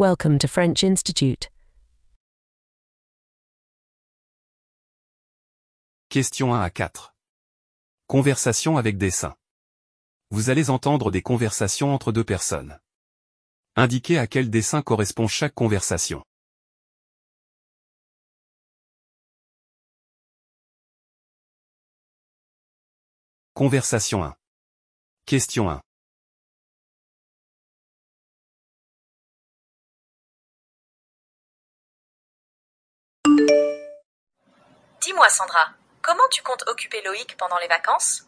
Welcome to French Institute. Questions 1 à 4. Conversation avec dessin. Vous allez entendre des conversations entre deux personnes. Indiquez à quel dessin correspond chaque conversation. Conversation 1. Question 1. Dis-moi Sandra, comment tu comptes occuper Loïc pendant les vacances?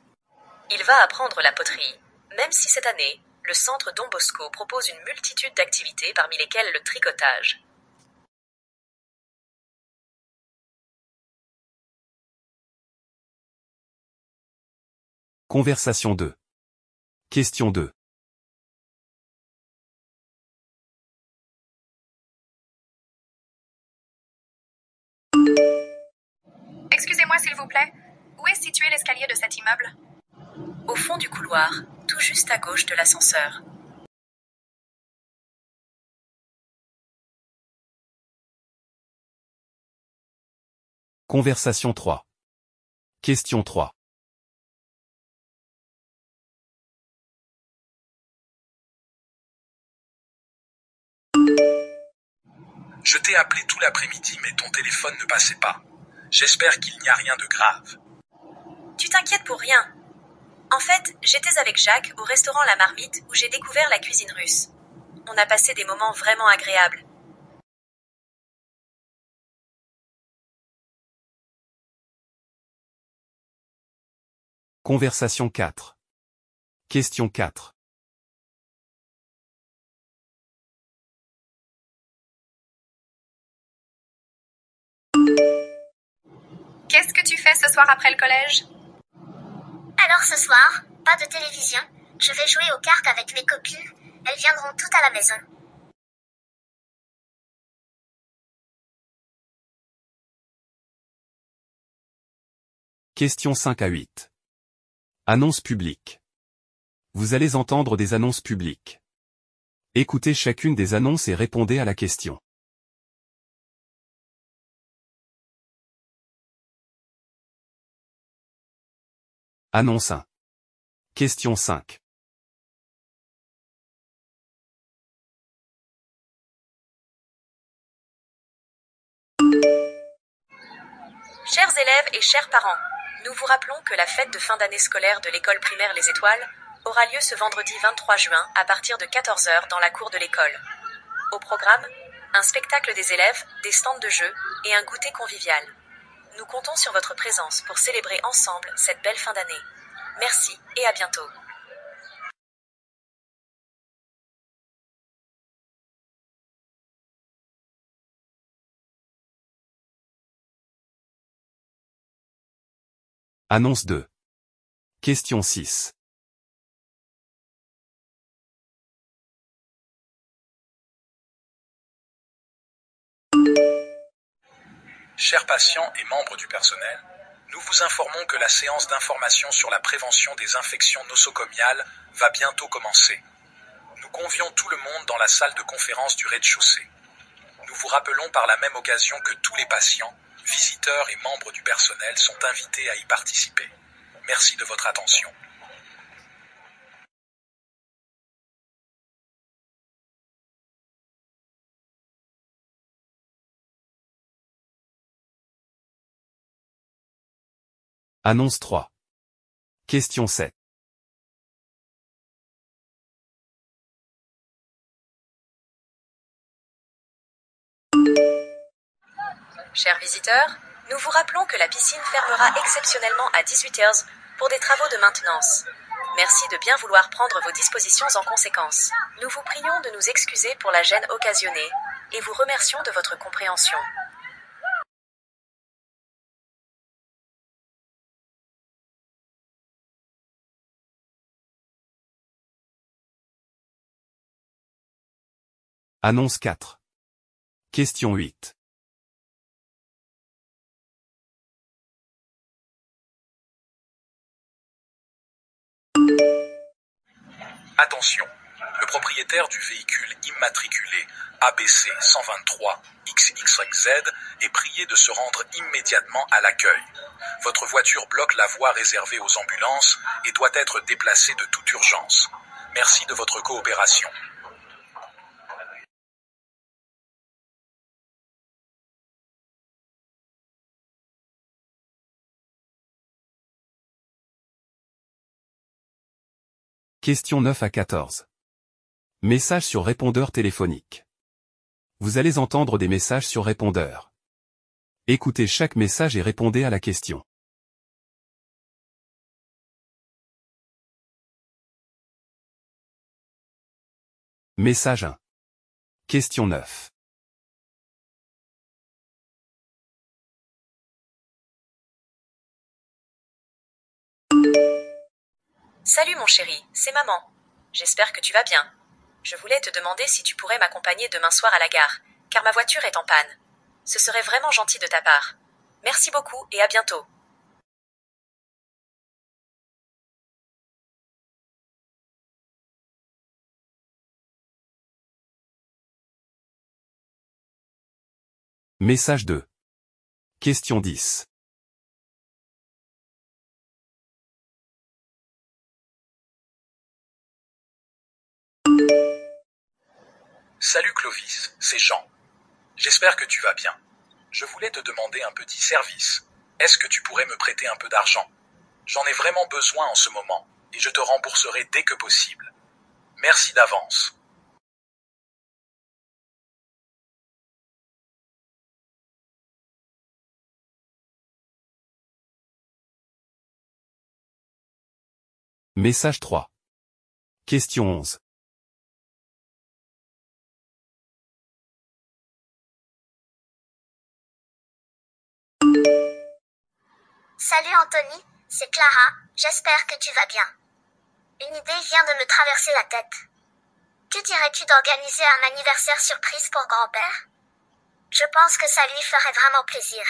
Il va apprendre la poterie, même si cette année, le centre Don Bosco propose une multitude d'activités parmi lesquelles le tricotage. Conversation 2. Question 2. Excusez-moi s'il vous plaît, où est situé l'escalier de cet immeuble? Au fond du couloir, tout juste à gauche de l'ascenseur. Conversation 3. Question 3. Je t'ai appelé tout l'après-midi mais ton téléphone ne passait pas. J'espère qu'il n'y a rien de grave. Tu t'inquiètes pour rien. En fait, j'étais avec Jacques au restaurant La Marmite où j'ai découvert la cuisine russe. On a passé des moments vraiment agréables. Conversation 4. Question 4. Qu'est-ce que tu fais ce soir après le collège? Alors ce soir, pas de télévision. Je vais jouer aux cartes avec mes copines. Elles viendront toutes à la maison. Question 5 à 8. Annonce publique. Vous allez entendre des annonces publiques. Écoutez chacune des annonces et répondez à la question. Annonce 1. Question 5. Chers élèves et chers parents, nous vous rappelons que la fête de fin d'année scolaire de l'école primaire Les Étoiles aura lieu ce vendredi 23 juin à partir de 14 h dans la cour de l'école. Au programme, un spectacle des élèves, des stands de jeux et un goûter convivial. Nous comptons sur votre présence pour célébrer ensemble cette belle fin d'année. Merci et à bientôt. Annonce 2. Question 6. Chers patients et membres du personnel, nous vous informons que la séance d'information sur la prévention des infections nosocomiales va bientôt commencer. Nous convions tout le monde dans la salle de conférence du rez-de-chaussée. Nous vous rappelons par la même occasion que tous les patients, visiteurs et membres du personnel sont invités à y participer. Merci de votre attention. Annonce 3. Question 7. Chers visiteurs, nous vous rappelons que la piscine fermera exceptionnellement à 18 h pour des travaux de maintenance. Merci de bien vouloir prendre vos dispositions en conséquence. Nous vous prions de nous excuser pour la gêne occasionnée et vous remercions de votre compréhension. Annonce 4. Question 8. Attention, Le propriétaire du véhicule immatriculé ABC 123 XXZ est prié de se rendre immédiatement à l'accueil. Votre voiture bloque la voie réservée aux ambulances et doit être déplacée de toute urgence. Merci de votre coopération. Questions 9 à 14. Message sur répondeur téléphonique. Vous allez entendre des messages sur répondeur. Écoutez chaque message et répondez à la question. Message 1. Question 9. Salut mon chéri, c'est maman. J'espère que tu vas bien. Je voulais te demander si tu pourrais m'accompagner demain soir à la gare, car ma voiture est en panne. Ce serait vraiment gentil de ta part. Merci beaucoup et à bientôt. Message 2. Question 10. Salut Clovis, c'est Jean. J'espère que tu vas bien. Je voulais te demander un petit service. Est-ce que tu pourrais me prêter un peu d'argent? J'en ai vraiment besoin en ce moment, et je te rembourserai dès que possible. Merci d'avance. Message 3. Question 11. Salut Anthony, c'est Clara, j'espère que tu vas bien. Une idée vient de me traverser la tête. Que dirais-tu d'organiser un anniversaire surprise pour grand-père? Je pense que ça lui ferait vraiment plaisir.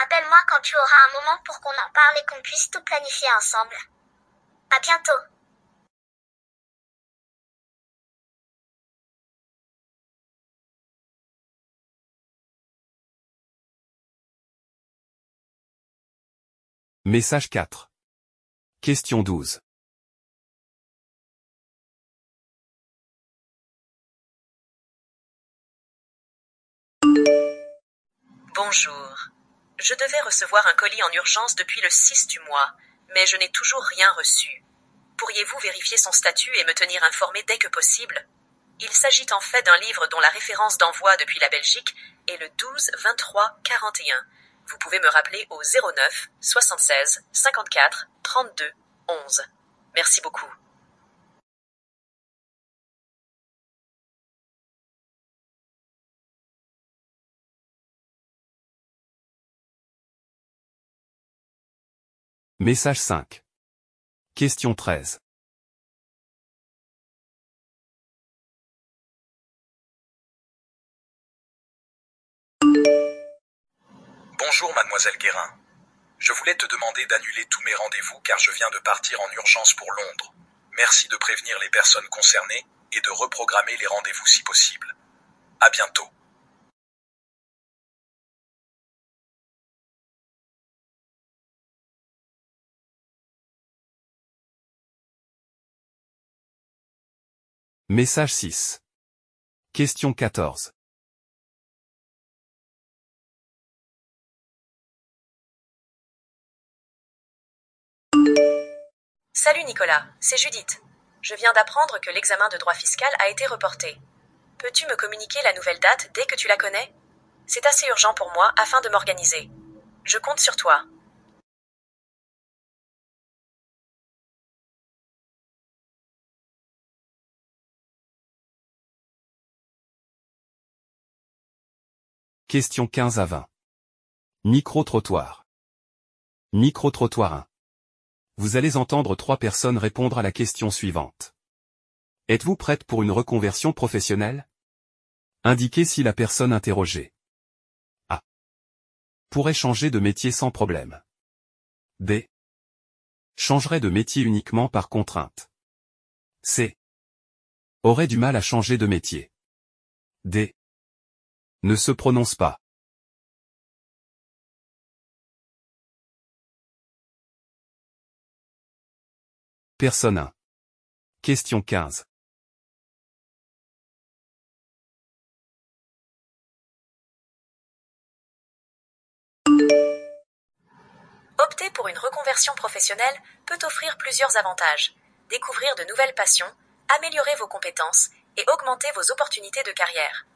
Appelle-moi quand tu auras un moment pour qu'on en parle et qu'on puisse tout planifier ensemble. À bientôt. Message 4. Question 12. Bonjour. Je devais recevoir un colis en urgence depuis le 6 du mois, mais je n'ai toujours rien reçu. Pourriez-vous vérifier son statut et me tenir informé dès que possible? Il s'agit en fait d'un livre dont la référence d'envoi depuis la Belgique est le 12 23 41. Vous pouvez me rappeler au 09 76 54 32 11. Merci beaucoup. Message 5. Question 13. Bonjour mademoiselle Guérin. Je voulais te demander d'annuler tous mes rendez-vous car je viens de partir en urgence pour Londres. Merci de prévenir les personnes concernées et de reprogrammer les rendez-vous si possible. À bientôt. Message 6. Question 14. Salut Nicolas, c'est Judith. Je viens d'apprendre que l'examen de droit fiscal a été reporté. Peux-tu me communiquer la nouvelle date dès que tu la connais? C'est assez urgent pour moi afin de m'organiser. Je compte sur toi. Question 15 à 20. Micro-trottoir. Micro-trottoir 1. Vous allez entendre 3 personnes répondre à la question suivante. Êtes-vous prête pour une reconversion professionnelle? Indiquez si la personne interrogée. A. Pourrait changer de métier sans problème. B. Changerait de métier uniquement par contrainte. C. Aurait du mal à changer de métier. D. Ne se prononce pas. Personne 1. Question 15. Opter pour une reconversion professionnelle peut offrir plusieurs avantages. Découvrir de nouvelles passions, améliorer vos compétences et augmenter vos opportunités de carrière.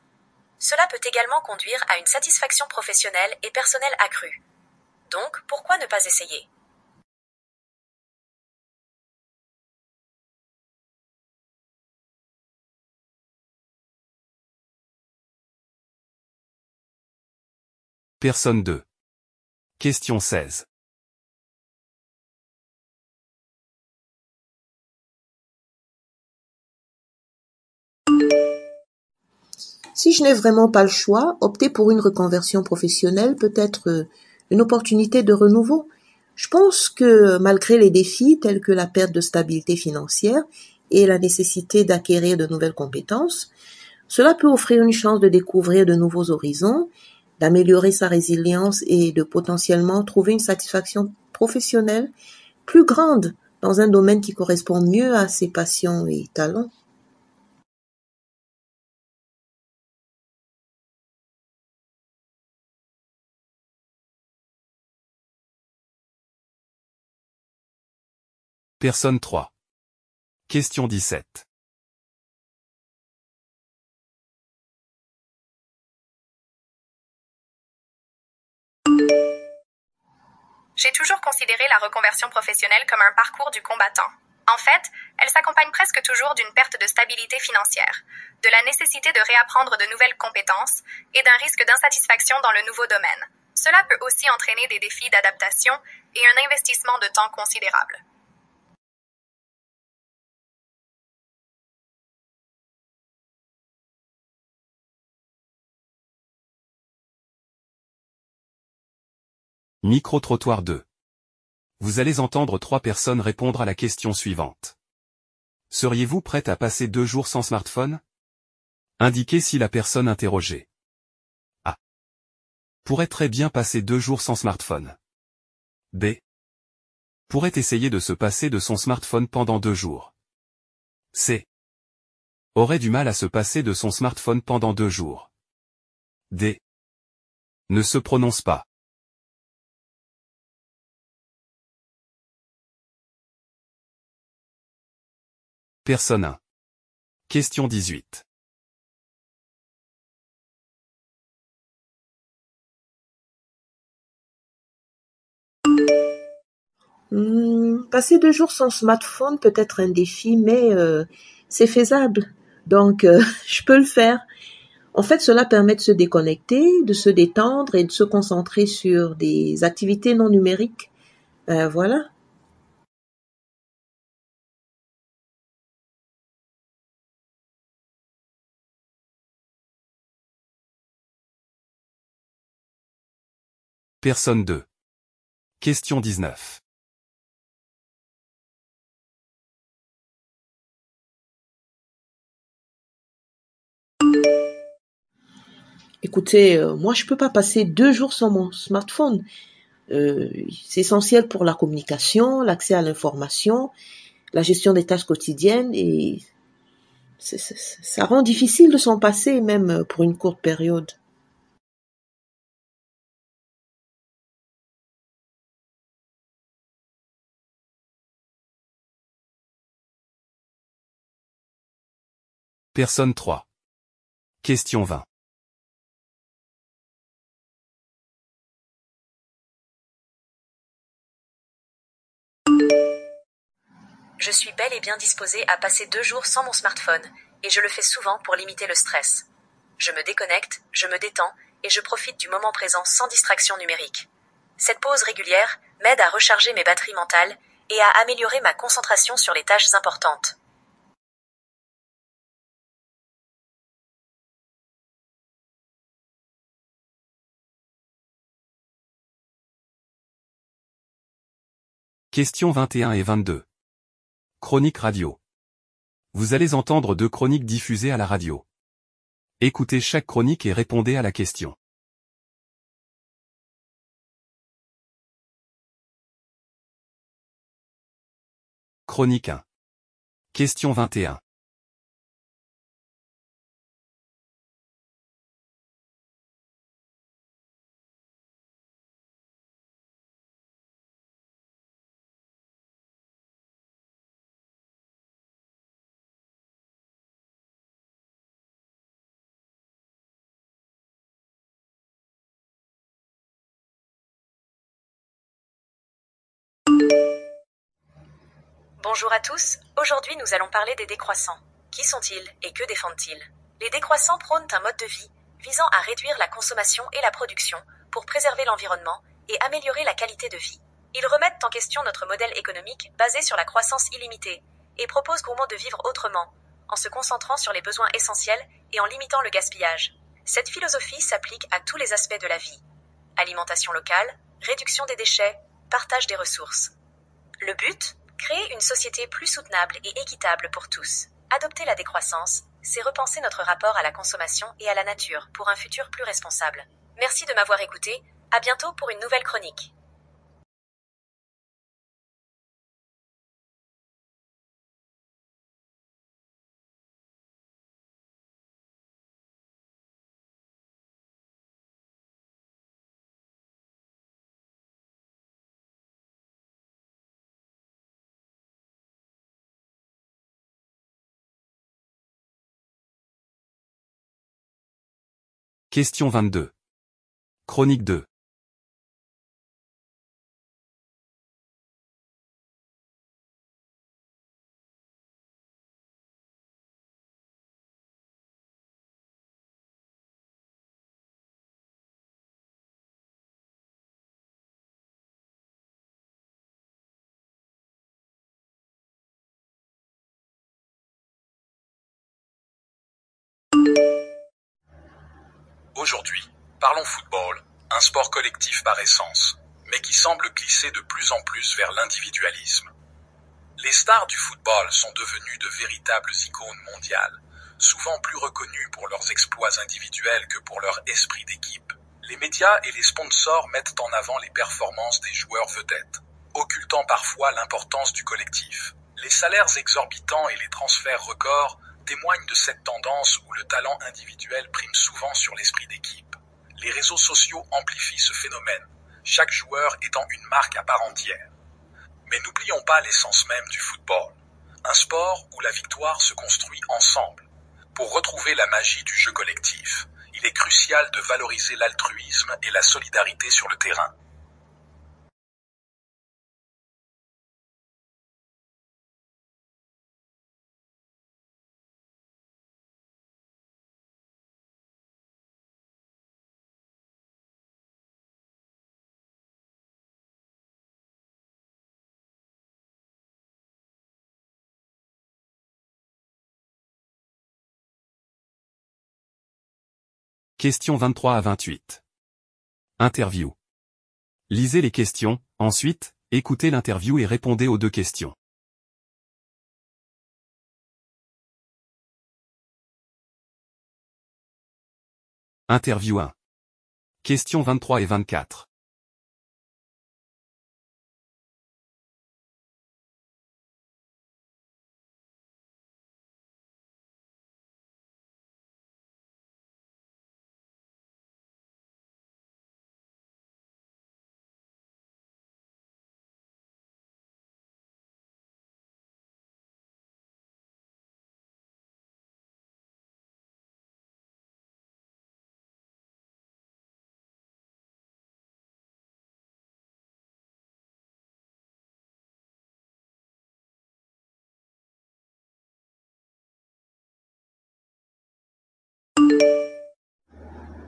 Cela peut également conduire à une satisfaction professionnelle et personnelle accrue. Donc, pourquoi ne pas essayer ? Personne 2. Question 16. Si je n'ai vraiment pas le choix, opter pour une reconversion professionnelle peut être une opportunité de renouveau. Je pense que malgré les défis tels que la perte de stabilité financière et la nécessité d'acquérir de nouvelles compétences, cela peut offrir une chance de découvrir de nouveaux horizons, d'améliorer sa résilience et de potentiellement trouver une satisfaction professionnelle plus grande dans un domaine qui correspond mieux à ses passions et talents. Personne 3. Question 17. J'ai toujours considéré la reconversion professionnelle comme un parcours du combattant. En fait, elle s'accompagne presque toujours d'une perte de stabilité financière, de la nécessité de réapprendre de nouvelles compétences et d'un risque d'insatisfaction dans le nouveau domaine. Cela peut aussi entraîner des défis d'adaptation et un investissement de temps considérable. Micro-trottoir 2. Vous allez entendre 3 personnes répondre à la question suivante. Seriez-vous prête à passer 2 jours sans smartphone? Indiquez si la personne interrogée. A. Pourrait très bien passer 2 jours sans smartphone. B. Pourrait essayer de se passer de son smartphone pendant 2 jours. C. Aurait du mal à se passer de son smartphone pendant 2 jours. D. Ne se prononce pas. Personne 1. Question 18. Passer 2 jours sans smartphone peut être un défi, mais c'est faisable. Donc, je peux le faire. En fait, cela permet de se déconnecter, de se détendre et de se concentrer sur des activités non numériques. Voilà. Personne 2. Question 19. Écoutez, moi, je peux pas passer 2 jours sans mon smartphone. C'est essentiel pour la communication, l'accès à l'information, la gestion des tâches quotidiennes et ça rend difficile de s'en passer, même pour une courte période. Personne 3. Question 20. Je suis bel et bien disposée à passer 2 jours sans mon smartphone, et je le fais souvent pour limiter le stress. Je me déconnecte, je me détends, et je profite du moment présent sans distraction numérique. Cette pause régulière m'aide à recharger mes batteries mentales et à améliorer ma concentration sur les tâches importantes. Questions 21 et 22. Chronique radio. Vous allez entendre 2 chroniques diffusées à la radio. Écoutez chaque chronique et répondez à la question. Chronique 1. Question 21. Bonjour à tous, aujourd'hui nous allons parler des décroissants. Qui sont-ils et que défendent-ils? Les décroissants prônent un mode de vie visant à réduire la consommation et la production pour préserver l'environnement et améliorer la qualité de vie. Ils remettent en question notre modèle économique basé sur la croissance illimitée et proposent au monde de vivre autrement, en se concentrant sur les besoins essentiels et en limitant le gaspillage. Cette philosophie s'applique à tous les aspects de la vie. Alimentation locale, réduction des déchets, partage des ressources. Le but ? Créer une société plus soutenable et équitable pour tous. Adopter la décroissance, c'est repenser notre rapport à la consommation et à la nature pour un futur plus responsable. Merci de m'avoir écouté, à bientôt pour une nouvelle chronique. Question 22. Chronique 2. Aujourd'hui, parlons football, un sport collectif par essence, mais qui semble glisser de plus en plus vers l'individualisme. Les stars du football sont devenues de véritables icônes mondiales, souvent plus reconnues pour leurs exploits individuels que pour leur esprit d'équipe. Les médias et les sponsors mettent en avant les performances des joueurs vedettes, occultant parfois l'importance du collectif. Les salaires exorbitants et les transferts records témoignent de cette tendance où le talent individuel prime souvent sur l'esprit d'équipe. Les réseaux sociaux amplifient ce phénomène, chaque joueur étant une marque à part entière. Mais n'oublions pas l'essence même du football, un sport où la victoire se construit ensemble. Pour retrouver la magie du jeu collectif, il est crucial de valoriser l'altruisme et la solidarité sur le terrain. Questions 23 à 28. Interview. Lisez les questions, ensuite, écoutez l'interview et répondez aux 2 questions. Interview 1. Questions 23 et 24.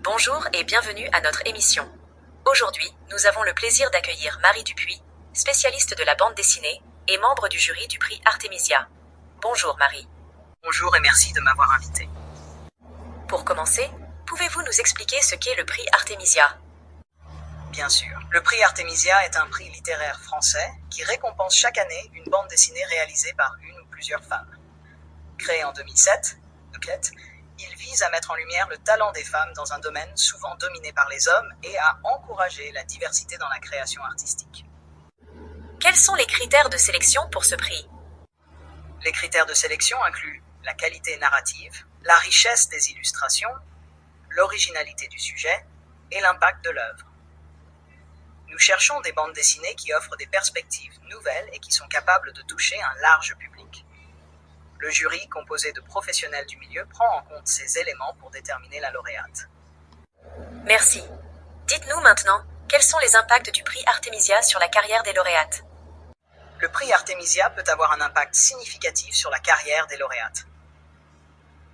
Bonjour et bienvenue à notre émission. Aujourd'hui, nous avons le plaisir d'accueillir Marie Dupuis, spécialiste de la bande dessinée et membre du jury du prix Artemisia. Bonjour Marie. Bonjour et merci de m'avoir invité. Pour commencer, pouvez-vous nous expliquer ce qu'est le prix Artemisia? Bien sûr. Le prix Artemisia est un prix littéraire français qui récompense chaque année une bande dessinée réalisée par une ou plusieurs femmes. Créé en 2007, Quête, il vise à mettre en lumière le talent des femmes dans un domaine souvent dominé par les hommes et à encourager la diversité dans la création artistique. Quels sont les critères de sélection pour ce prix? Les critères de sélection incluent la qualité narrative, la richesse des illustrations, l'originalité du sujet et l'impact de l'œuvre. Nous cherchons des bandes dessinées qui offrent des perspectives nouvelles et qui sont capables de toucher un large public. Le jury, composé de professionnels du milieu, prend en compte ces éléments pour déterminer la lauréate. Merci. Dites-nous maintenant, quels sont les impacts du prix Artemisia sur la carrière des lauréates? Le prix Artemisia peut avoir un impact significatif sur la carrière des lauréates.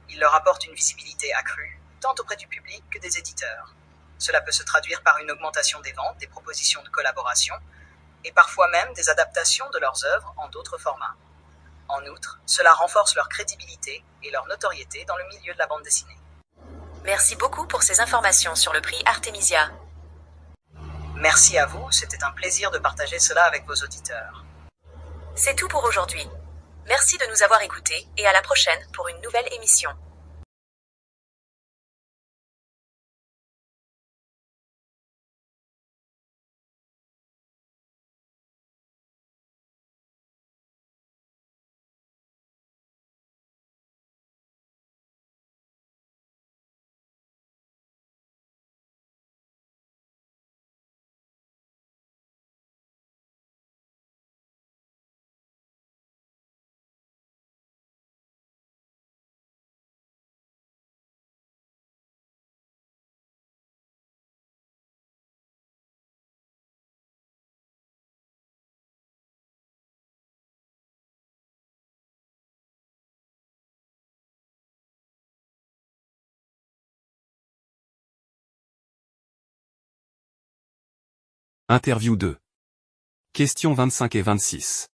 Il leur apporte une visibilité accrue, tant auprès du public que des éditeurs. Cela peut se traduire par une augmentation des ventes, des propositions de collaboration, et parfois même des adaptations de leurs œuvres en d'autres formats. En outre, cela renforce leur crédibilité et leur notoriété dans le milieu de la bande dessinée. Merci beaucoup pour ces informations sur le prix Artemisia. Merci à vous, c'était un plaisir de partager cela avec vos auditeurs. C'est tout pour aujourd'hui. Merci de nous avoir écoutés et à la prochaine pour une nouvelle émission. Interview 2. Questions 25 et 26.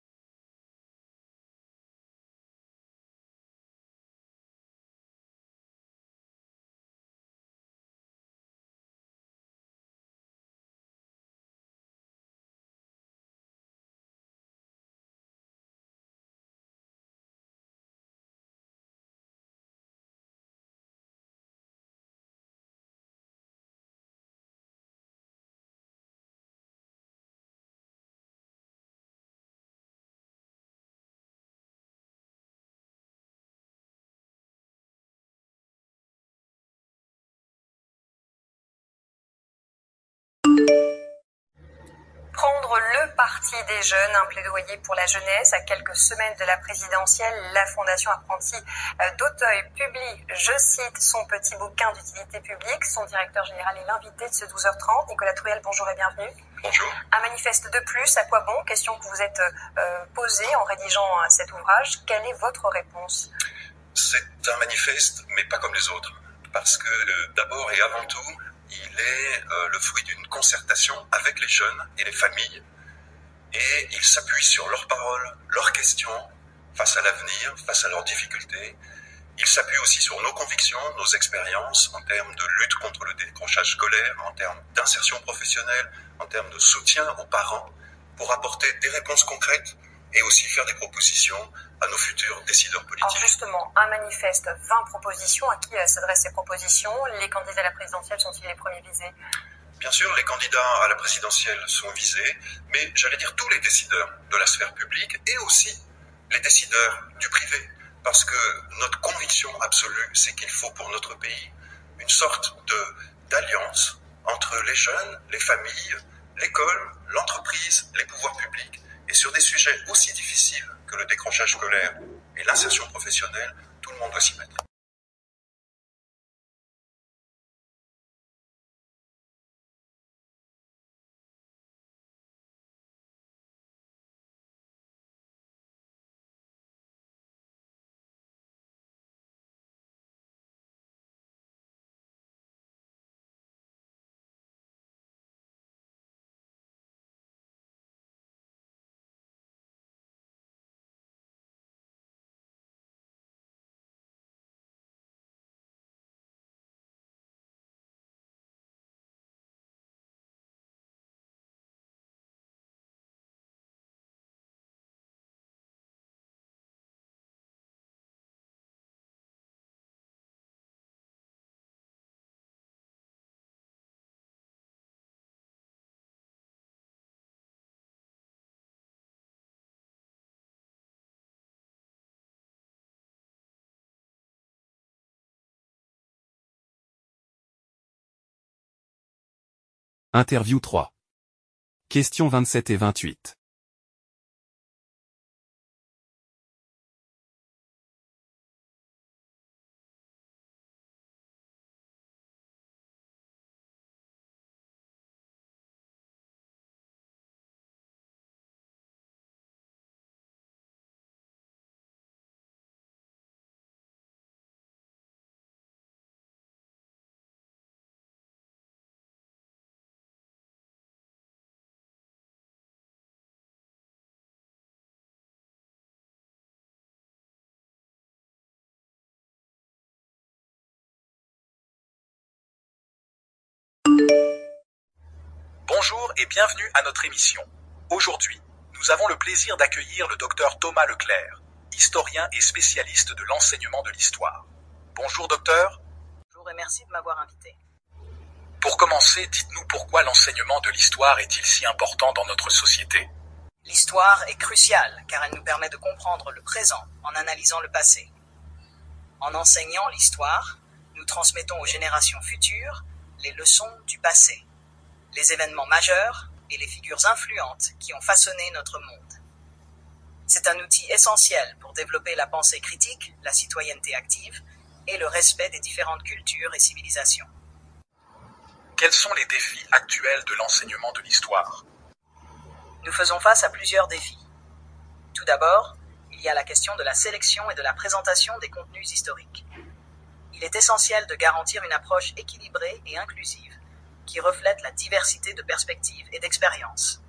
Prendre le parti des jeunes, un plaidoyer pour la jeunesse. À quelques semaines de la présidentielle, la Fondation Apprentis d'Auteuil publie, je cite, son petit bouquin d'utilité publique. Son directeur général est l'invité de ce 12h30. Nicolas Trouel, bonjour et bienvenue. Bonjour. Un manifeste de plus, à quoi bon? Question que vous êtes posée en rédigeant cet ouvrage. Quelle est votre réponse? C'est un manifeste, mais pas comme les autres. Parce que d'abord et avant tout, il est le fruit d'une concertation avec les jeunes et les familles. Et il s'appuie sur leurs paroles, leurs questions, face à l'avenir, face à leurs difficultés. Il s'appuie aussi sur nos convictions, nos expériences en termes de lutte contre le décrochage scolaire, en termes d'insertion professionnelle, en termes de soutien aux parents, pour apporter des réponses concrètes et aussi faire des propositions à nos futurs décideurs politiques. Alors justement, un manifeste, 20 propositions. À qui s'adressent ces propositions? Les candidats à la présidentielle sont-ils les premiers visés? Bien sûr, les candidats à la présidentielle sont visés, mais j'allais dire tous les décideurs de la sphère publique et aussi les décideurs du privé. Parce que notre conviction absolue, c'est qu'il faut pour notre pays une sorte d'alliance entre les jeunes, les familles, l'école, l'entreprise, les pouvoirs publics. Et sur des sujets aussi difficiles que le décrochage scolaire et l'insertion professionnelle, tout le monde doit s'y mettre. Interview 3. Questions 27 et 28. Bonjour et bienvenue à notre émission. Aujourd'hui, nous avons le plaisir d'accueillir le docteur Thomas Leclerc, historien et spécialiste de l'enseignement de l'histoire. Bonjour docteur. Bonjour et merci de m'avoir invité. Pour commencer, dites-nous pourquoi l'enseignement de l'histoire est-il si important dans notre société? L'histoire est cruciale car elle nous permet de comprendre le présent en analysant le passé. En enseignant l'histoire, nous transmettons aux générations futures les leçons du passé, les événements majeurs et les figures influentes qui ont façonné notre monde. C'est un outil essentiel pour développer la pensée critique, la citoyenneté active et le respect des différentes cultures et civilisations. Quels sont les défis actuels de l'enseignement de l'histoire? Nous faisons face à plusieurs défis. Tout d'abord, il y a la question de la sélection et de la présentation des contenus historiques. Il est essentiel de garantir une approche équilibrée et inclusive qui reflète la diversité de perspectives et d'expériences.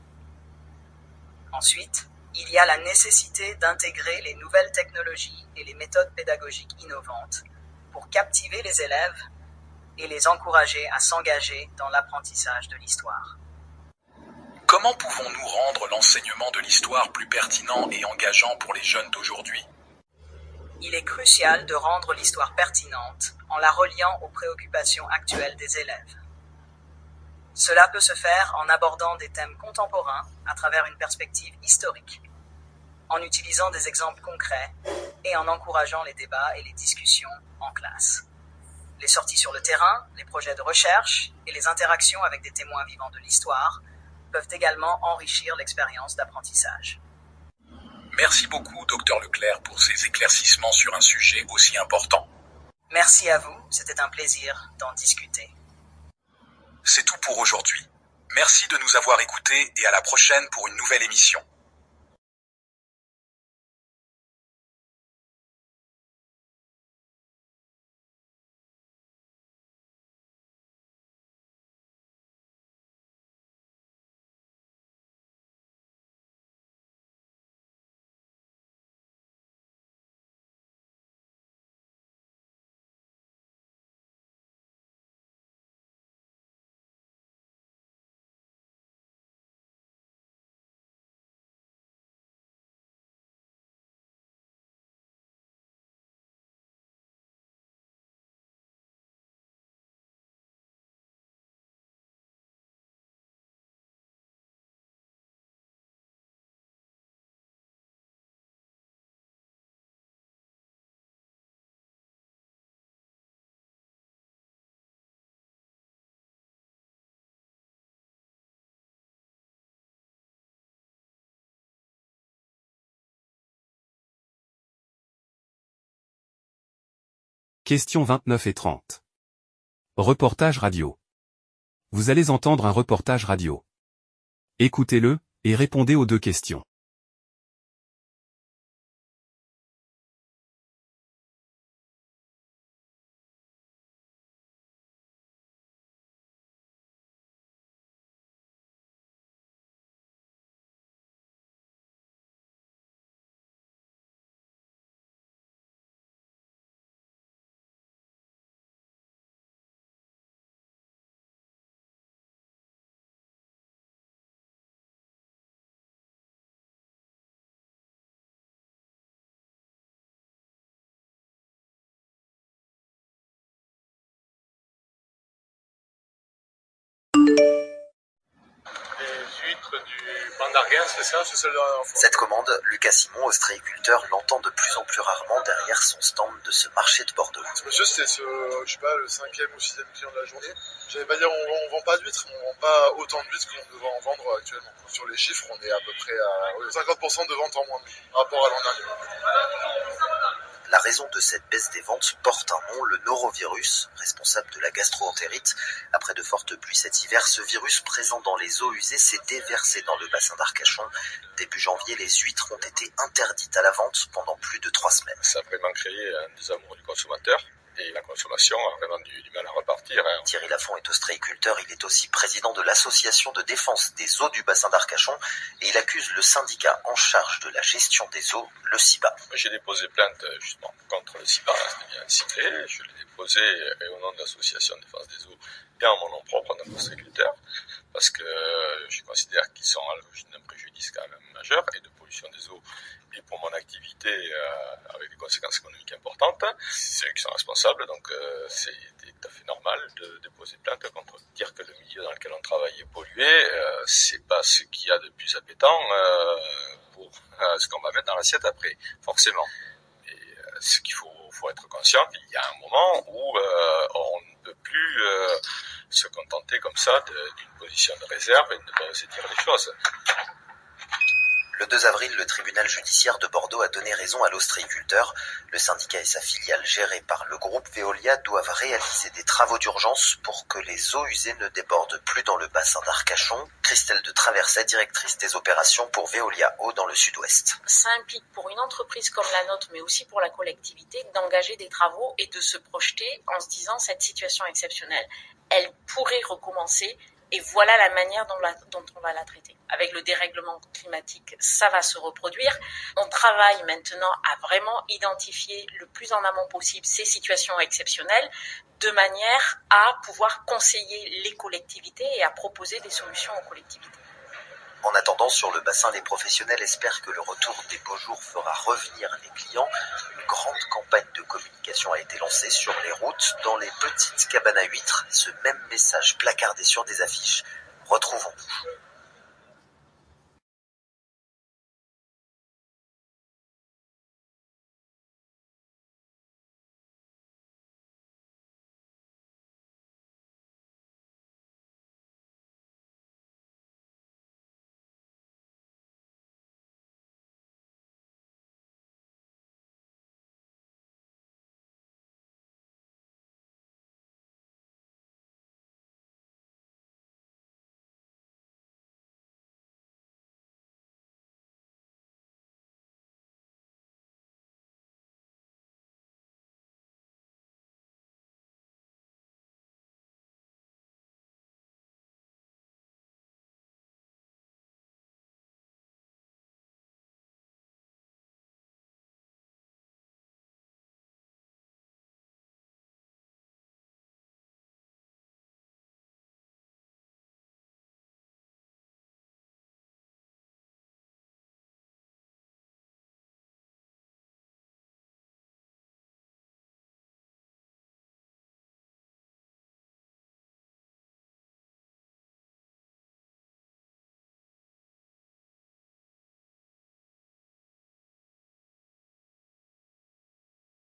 Ensuite, il y a la nécessité d'intégrer les nouvelles technologies et les méthodes pédagogiques innovantes pour captiver les élèves et les encourager à s'engager dans l'apprentissage de l'histoire. Comment pouvons-nous rendre l'enseignement de l'histoire plus pertinent et engageant pour les jeunes d'aujourd'hui? Il est crucial de rendre l'histoire pertinente en la reliant aux préoccupations actuelles des élèves. Cela peut se faire en abordant des thèmes contemporains à travers une perspective historique, en utilisant des exemples concrets et en encourageant les débats et les discussions en classe. Les sorties sur le terrain, les projets de recherche et les interactions avec des témoins vivants de l'histoire peuvent également enrichir l'expérience d'apprentissage. Merci beaucoup, Dr Leclerc, pour ces éclaircissements sur un sujet aussi important. Merci à vous, c'était un plaisir d'en discuter. C'est tout pour aujourd'hui. Merci de nous avoir écoutés et à la prochaine pour une nouvelle émission. Questions 29 et 30. Reportage radio. Vous allez entendre un reportage radio. Écoutez-le, et répondez aux 2 questions. du mandarguin, c'est ça? C'est celle de la dernière fois. Cette commande, Lucas Simon, ostréiculteur, l'entend de plus en plus rarement derrière son stand de ce marché de Bordeaux. Ce monsieur, c'était le 5e ou 6e client de la journée. J'allais pas dire on vend pas d'huîtres, mais on vend pas autant d'huîtres qu'on devrait en vendre actuellement. Sur les chiffres, on est à peu près à 50% de ventes en moins par rapport à l'an dernier. La raison de cette baisse des ventes porte un nom, le norovirus, responsable de la gastro-entérite. Après de fortes pluies cet hiver, ce virus présent dans les eaux usées s'est déversé dans le bassin d'Arcachon. Début janvier, les huîtres ont été interdites à la vente pendant plus de 3 semaines. Ça a vraiment créé un désamour du consommateur. Et la consommation a vraiment du mal à repartir. Thierry Lafont est ostréiculteur, il est aussi président de l'association de défense des eaux du bassin d'Arcachon et il accuse le syndicat en charge de la gestion des eaux, le CIBA. J'ai déposé plainte justement contre le CIBA, c'était bien ciblé. Je l'ai déposé au nom de l'association de défense des eaux et en mon nom propre en tant qu'ostréiculteur parce que je considère qu'ils sont à l'origine d'un préjudice quand même majeur et de pollution des eaux. Et pour mon activité, avec des conséquences économiques importantes, c'est eux qui sont responsables, donc c'est tout à fait normal de déposer plainte contre dire que le milieu dans lequel on travaille est pollué, c'est pas ce qu'il y a de plus appétant pour ce qu'on va mettre dans l'assiette après, forcément. Et ce qu'il faut être conscient qu'il y a un moment où on ne peut plus se contenter comme ça d'une position de réserve et de ne pas oser dire les choses. Le 2 avril, le tribunal judiciaire de Bordeaux a donné raison à l'ostréiculteur. Le syndicat et sa filiale gérée par le groupe Veolia doivent réaliser des travaux d'urgence pour que les eaux usées ne débordent plus dans le bassin d'Arcachon. Christelle de Traverset, directrice des opérations pour Veolia Eau dans le sud-ouest. Ça implique pour une entreprise comme la nôtre, mais aussi pour la collectivité, d'engager des travaux et de se projeter en se disant cette situation exceptionnelle, elle pourrait recommencer. Et voilà la manière dont on va la traiter. Avec le dérèglement climatique, ça va se reproduire. On travaille maintenant à vraiment identifier le plus en amont possible ces situations exceptionnelles, de manière à pouvoir conseiller les collectivités et à proposer des solutions aux collectivités. En attendant, sur le bassin, les professionnels espèrent que le retour des beaux jours fera revenir les clients. Une grande campagne de communication a été lancée sur les routes, dans les petites cabanes à huîtres. Ce même message placardé sur des affiches. Retrouvons-nous.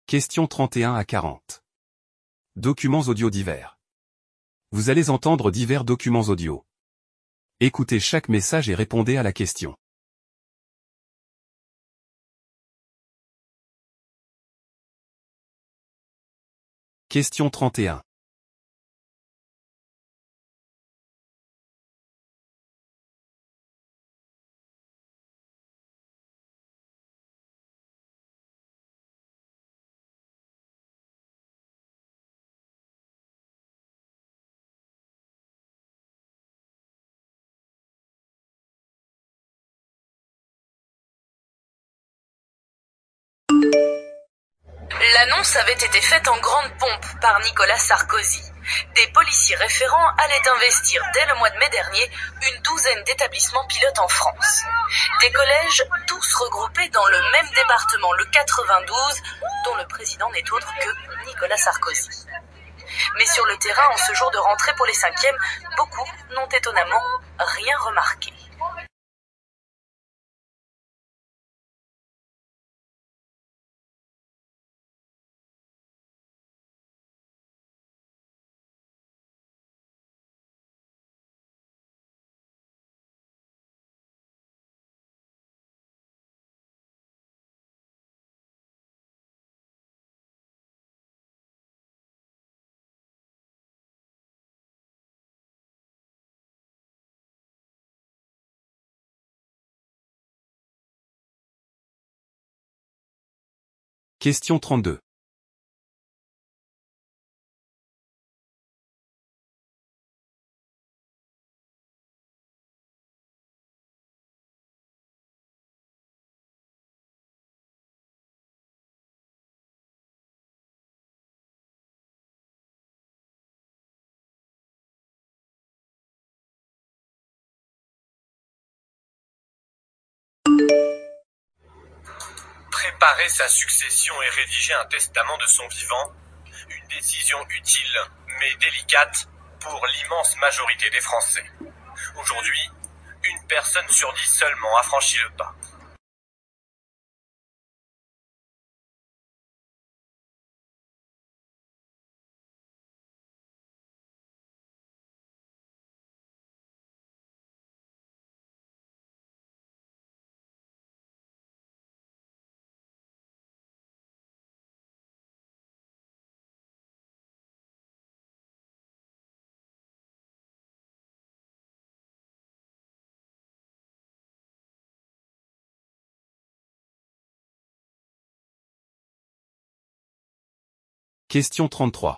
Questions 31 à 40. Documents audio divers. Vous allez entendre divers documents audio. Écoutez chaque message et répondez à la question. Question 31. L'annonce avait été faite en grande pompe par Nicolas Sarkozy. Des policiers référents allaient investir dès le mois de mai dernier une douzaine d'établissements pilotes en France. Des collèges tous regroupés dans le même département, le 92, dont le président n'est autre que Nicolas Sarkozy. Mais sur le terrain, en ce jour de rentrée pour les 5e, beaucoup n'ont étonnamment rien remarqué. Question 32. Préparer sa succession et rédiger un testament de son vivant, une décision utile mais délicate pour l'immense majorité des Français. Aujourd'hui, une personne sur 10 seulement a franchi le pas. Question 33.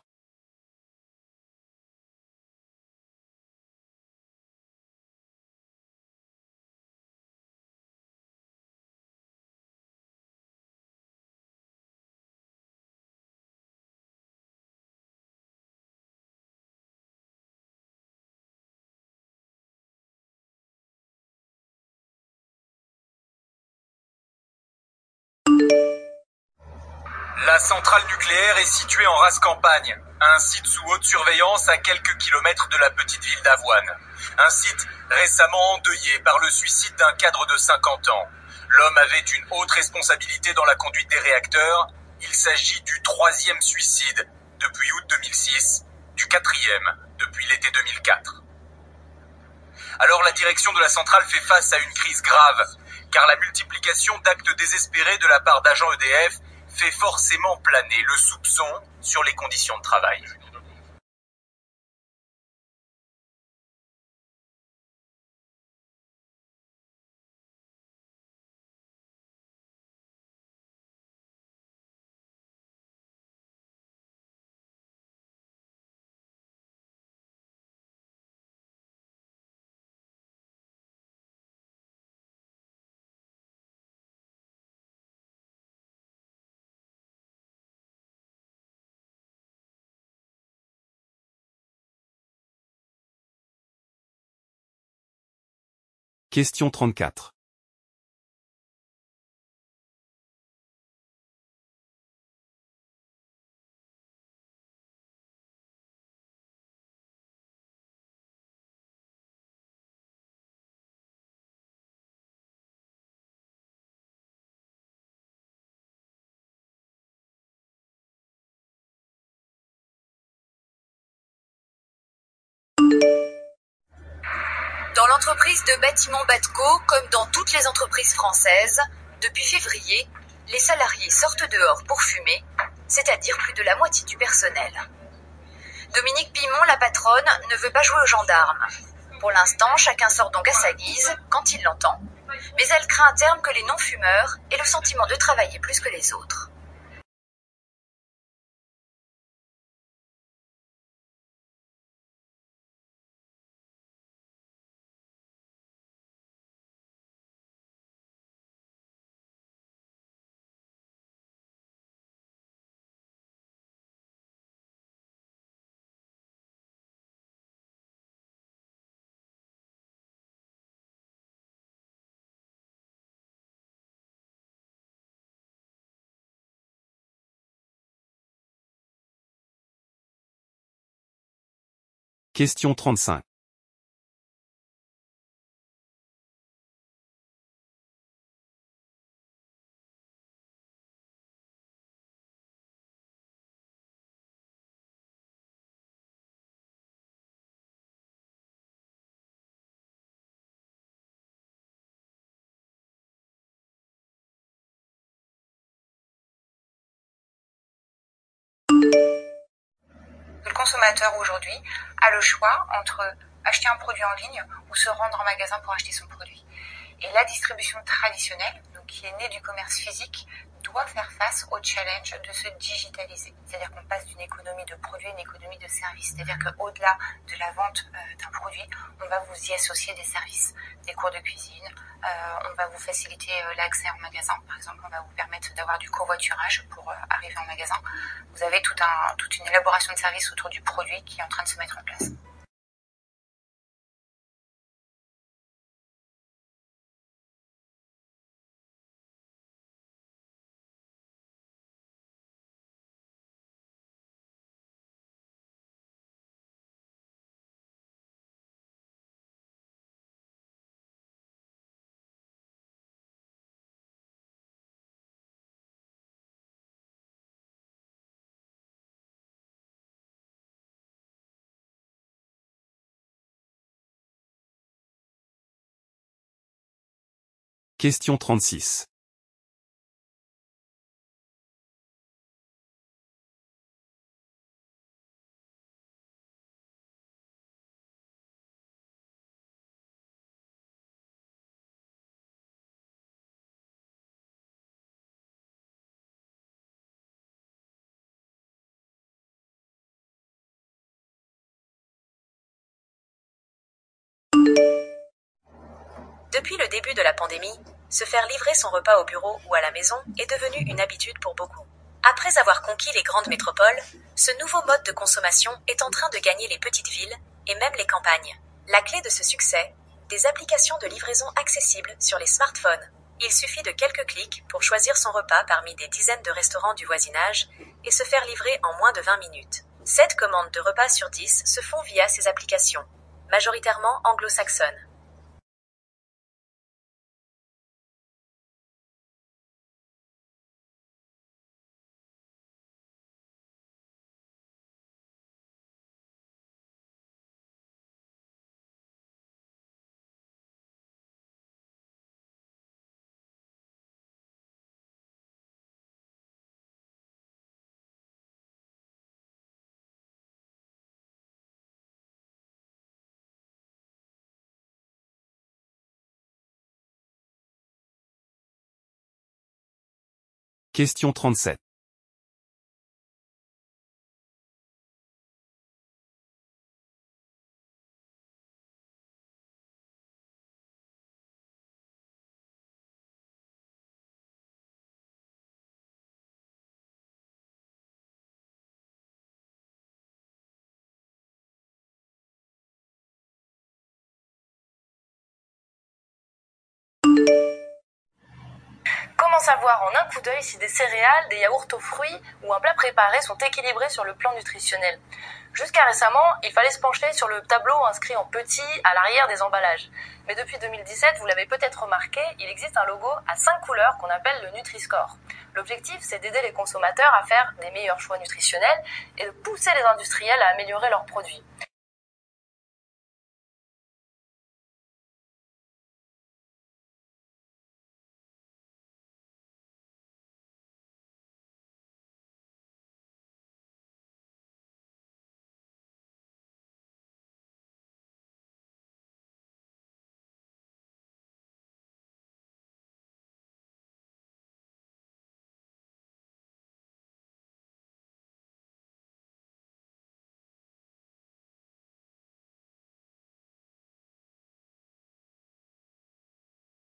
La centrale nucléaire est située en rase campagne, un site sous haute surveillance à quelques kilomètres de la petite ville d'Avoine. Un site récemment endeuillé par le suicide d'un cadre de 50 ans. L'homme avait une haute responsabilité dans la conduite des réacteurs. Il s'agit du 3e suicide depuis août 2006, du 4e depuis l'été 2004. Alors la direction de la centrale fait face à une crise grave, car la multiplication d'actes désespérés de la part d'agents EDF fait forcément planer le soupçon sur les conditions de travail. Question 34. Dans l'entreprise de bâtiment Batco, comme dans toutes les entreprises françaises, depuis février, les salariés sortent dehors pour fumer, c'est-à-dire plus de la moitié du personnel. Dominique Pimon, la patronne, ne veut pas jouer aux gendarmes. Pour l'instant, chacun sort donc à sa guise, quand il l'entend, mais elle craint à terme que les non-fumeurs aient le sentiment de travailler plus que les autres. Question 35. Le consommateur aujourd'hui a le choix entre acheter un produit en ligne ou se rendre en magasin pour acheter son produit. Et la distribution traditionnelle, donc qui est née du commerce physique, doit faire face au challenge de se digitaliser. C'est-à-dire qu'on passe d'une économie de produits à une économie de services. C'est-à-dire qu'au-delà de la vente d'un produit, on va vous y associer des services, des cours de cuisine, on va vous faciliter l'accès en magasin. Par exemple, on va vous permettre d'avoir du covoiturage pour arriver en magasin. Vous avez toute une élaboration de services autour du produit qui est en train de se mettre en place. Question 36. Depuis le début de la pandémie, se faire livrer son repas au bureau ou à la maison est devenu une habitude pour beaucoup. Après avoir conquis les grandes métropoles, ce nouveau mode de consommation est en train de gagner les petites villes et même les campagnes. La clé de ce succès, des applications de livraison accessibles sur les smartphones. Il suffit de quelques clics pour choisir son repas parmi des dizaines de restaurants du voisinage et se faire livrer en moins de 20 minutes. 7 commandes de repas sur 10 se font via ces applications, majoritairement anglo-saxonnes. Question 37. Comment savoir en un coup d'œil si des céréales, des yaourts aux fruits ou un plat préparé sont équilibrés sur le plan nutritionnel? Jusqu'à récemment, il fallait se pencher sur le tableau inscrit en petit à l'arrière des emballages. Mais depuis 2017, vous l'avez peut-être remarqué, il existe un logo à 5 couleurs qu'on appelle le Nutri-Score. L'objectif, c'est d'aider les consommateurs à faire des meilleurs choix nutritionnels et de pousser les industriels à améliorer leurs produits.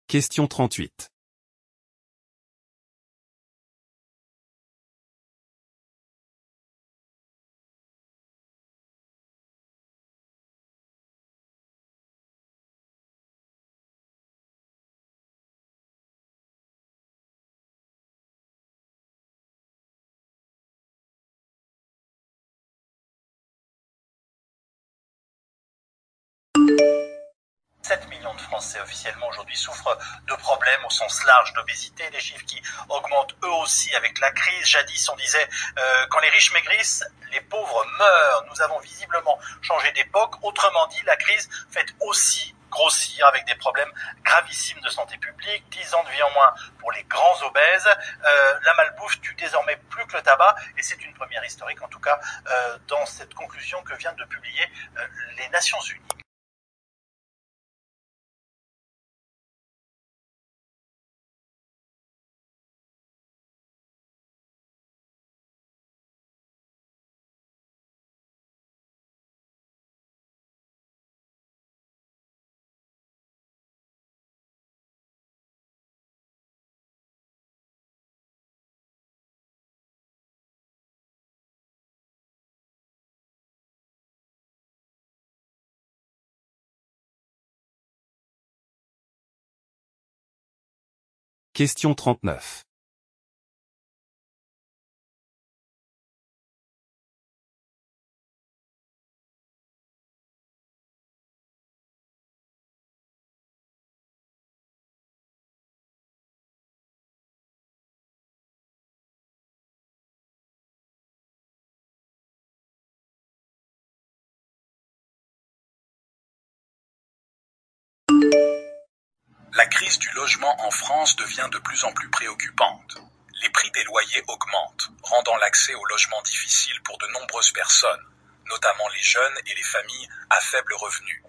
Question 38. « 7 millions de Français officiellement aujourd'hui souffrent de problèmes au sens large d'obésité, des chiffres qui augmentent eux aussi avec la crise. Jadis, on disait quand les riches maigrissent, les pauvres meurent. Nous avons visiblement changé d'époque. Autrement dit, la crise fait aussi grossir avec des problèmes gravissimes de santé publique, 10 ans de vie en moins pour les grands obèses. La malbouffe tue désormais plus que le tabac et c'est une première historique en tout cas dans cette conclusion que viennent de publier les Nations Unies. Question 39. La crise du logement en France devient de plus en plus préoccupante. Les prix des loyers augmentent, rendant l'accès au logement difficile pour de nombreuses personnes, notamment les jeunes et les familles à faible revenu.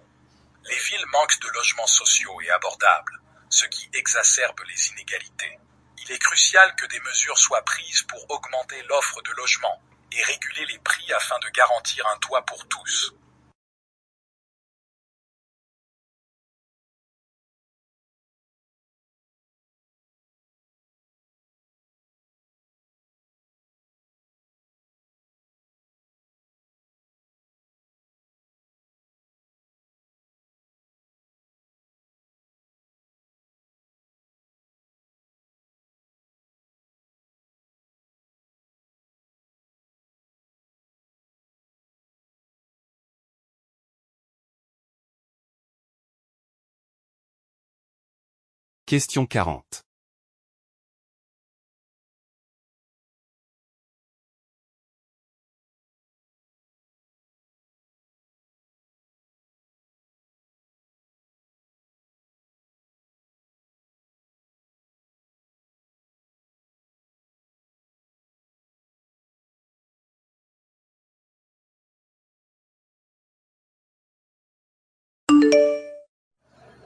Les villes manquent de logements sociaux et abordables, ce qui exacerbe les inégalités. Il est crucial que des mesures soient prises pour augmenter l'offre de logements et réguler les prix afin de garantir un toit pour tous. Question 40.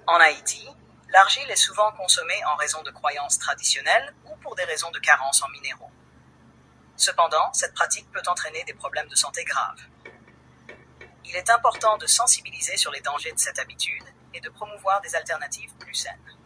En Haïti, l'argile est souvent consommée en raison de croyances traditionnelles ou pour des raisons de carence en minéraux. Cependant, cette pratique peut entraîner des problèmes de santé graves. Il est important de sensibiliser sur les dangers de cette habitude et de promouvoir des alternatives plus saines.